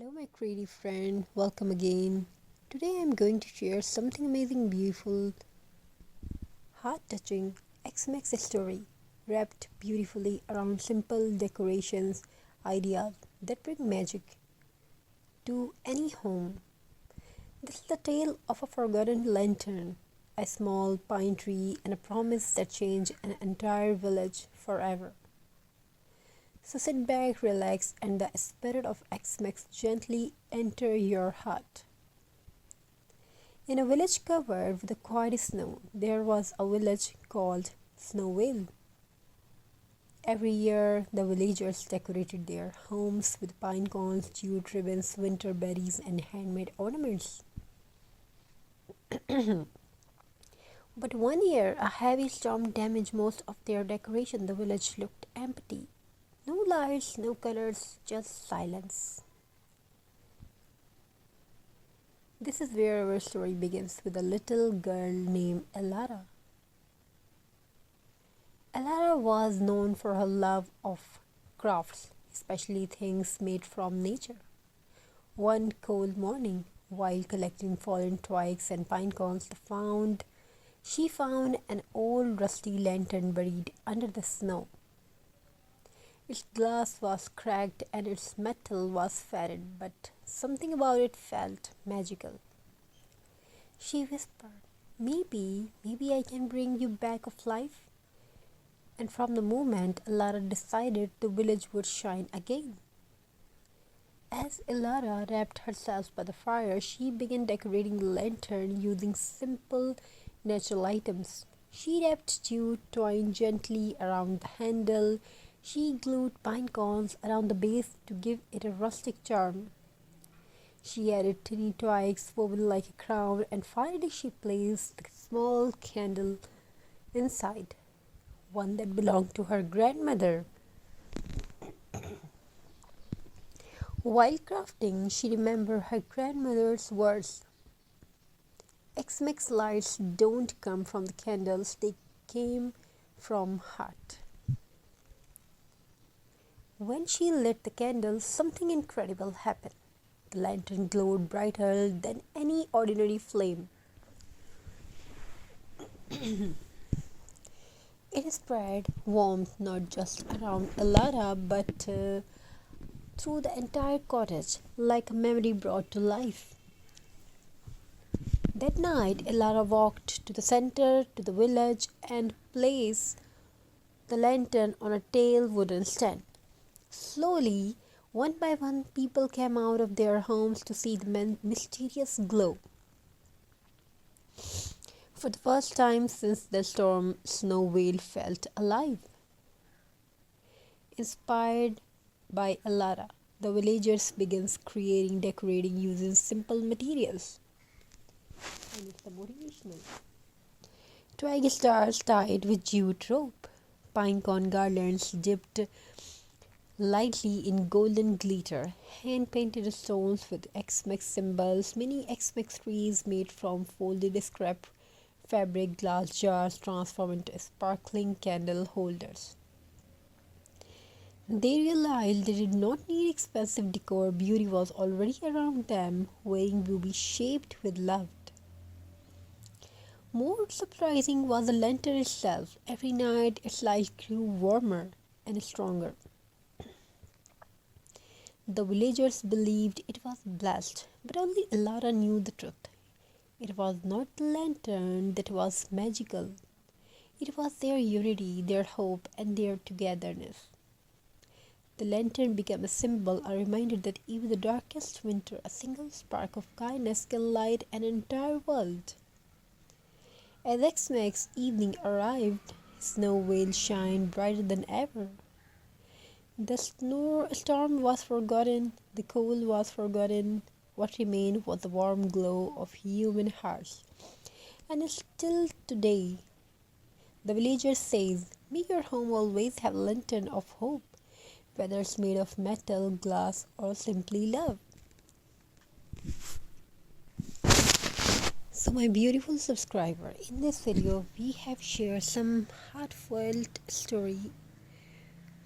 Hello, my creative friend. Welcome again. Today I'm going to share something amazing, beautiful, heart touching X-Max story wrapped beautifully around simple decorations ideas that bring magic to any home. This is the tale of a forgotten lantern, a small pine tree, and a promise that changed an entire village forever. So sit back, relax, and the spirit of X-Max gently enter your heart. In a village covered with a quiet snow, there was a village called Snowvale. Every year, the villagers decorated their homes with pine cones, jute ribbons, winter berries, and handmade ornaments. But one year, a heavy storm damaged most of their decoration. The village looked empty. No lights, no colors, just silence. This is where our story begins with a little girl named Elara. Elara was known for her love of crafts, especially things made from nature. One cold morning, while collecting fallen twigs and pine cones, she found an old rusty lantern buried under the snow. Its glass was cracked and its metal was faded, but something about it felt magical. She whispered, maybe I can bring you back of life. And from the moment Elara decided the village would shine again. As Elara wrapped herself by the fire, she began decorating the lantern using simple natural items. She wrapped jute twine gently around the handle. She glued pine cones around the base to give it a rustic charm. She added tiny twigs woven like a crown, and finally she placed a small candle inside, one that belonged to her grandmother. While crafting, she remembered her grandmother's words. X-Max lights don't come from the candles, they came from heart. When she lit the candle, something incredible happened. The lantern glowed brighter than any ordinary flame. It spread warmth not just around Elara but through the entire cottage, like a memory brought to life. That night, Elara walked to the center to the village and placed the lantern on a tall wooden stand. Slowly, one by one, people came out of their homes to see the mysterious glow. For the first time since the storm, Snowvale felt alive. Inspired by Elara, the villagers began decorating using simple materials. And it's the motivational. Twig stars tied with jute rope, pinecone garlands dipped lightly in golden glitter, hand-painted stones with X-Max symbols, mini X-Max trees made from folded scrap fabric, glass jars transformed into sparkling candle holders. They realized they did not need expensive decor, beauty was already around them, waiting to be shaped with love. More surprising was the lantern itself. Every night its light grew warmer and stronger. The villagers believed it was blessed, but only Elara knew the truth. It was not the lantern that was magical. It was their unity, their hope, and their togetherness. The lantern became a symbol, a reminder that even the darkest winter, a single spark of kindness can light an entire world. As X-Max evening arrived, Snowvale shined brighter than ever. The storm was forgotten, the cold was forgotten. What remained was the warm glow of human hearts. And still today, the villager says, may your home always have a lantern of hope, whether it's made of metal, glass, or simply love. So my beautiful subscriber, in this video we have shared some heartfelt story,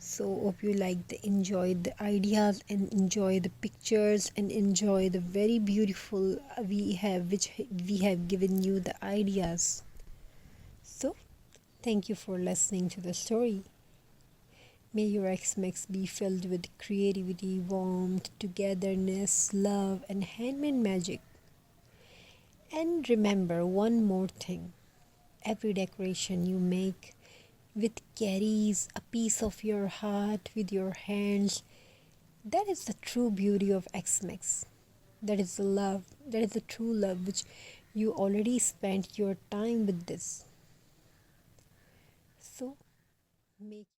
So hope you enjoyed the ideas and enjoy the pictures and enjoy the very beautiful we have given you the ideas. So thank you for listening to the story. May your Xmas be filled with creativity, warmth, togetherness, love, and handmade magic. And remember one more thing, every decoration you make with carries a piece of your heart with your hands. That is the true beauty of Xmas. That is the love, that is the true love which you already spent your time with this. So make